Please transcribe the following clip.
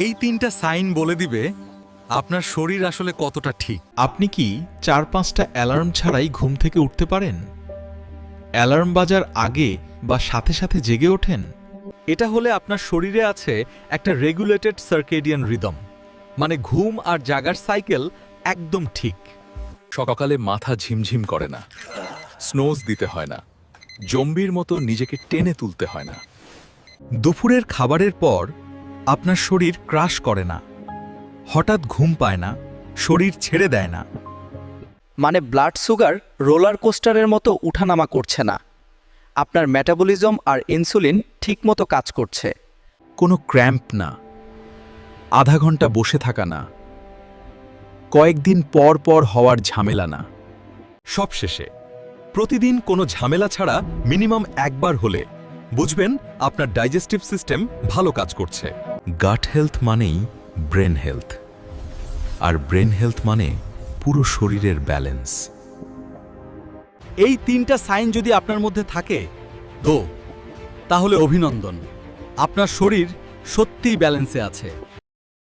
এই তিনটা সাইন বলে দিবে আপনার শরীর আসলে কতটা ঠিক। আপনি কি 4-5টা অ্যালার্ম ছাড়াই ঘুম থেকে উঠতে পারেন? অ্যালার্ম বাজার আগে বা সাথে সাথে জেগে ওঠেন? এটা হলে আপনার শরীরে আছে একটা রেগুলেটেড সার্কেডিয়ান রিদম, মানে ঘুম আর জাগার সাইকেল একদম ঠিক। সকালে মাথা ঝিমঝিম করে না, স্নোজ দিতে হয় না, জম্বির মতো নিজেকে টেনে তুলতে হয় না। দুপুরের খাবারের পর আপনার শরীর ক্রাশ করে না, হঠাৎ ঘুম পায় না, শরীর ছেড়ে দেয় না। মানে ব্লাড সুগার রোলার কোস্টারের মতো উঠানামা করছে না। আপনার মেটাবলিজম আর ইনসুলিন ঠিকমতো কাজ করছে। কোনো ক্র্যাম্প না, আধা ঘন্টা বসে থাকা না, কয়েকদিন পর পর হওয়ার ঝামেলা না। সবশেষে প্রতিদিন কোনো ঝামেলা ছাড়া মিনিমাম একবার হলে বুঝবেন আপনার ডাইজেস্টিভ সিস্টেম ভালো কাজ করছে। গাট হেলথ মানেই ব্রেন হেলথ, আর ব্রেন হেলথ মানে পুরো শরীরের ব্যালেন্স। এই তিনটা সাইন যদি আপনার মধ্যে থাকে তাহলে অভিনন্দন, আপনার শরীর সত্যিই ব্যালেন্সে আছে।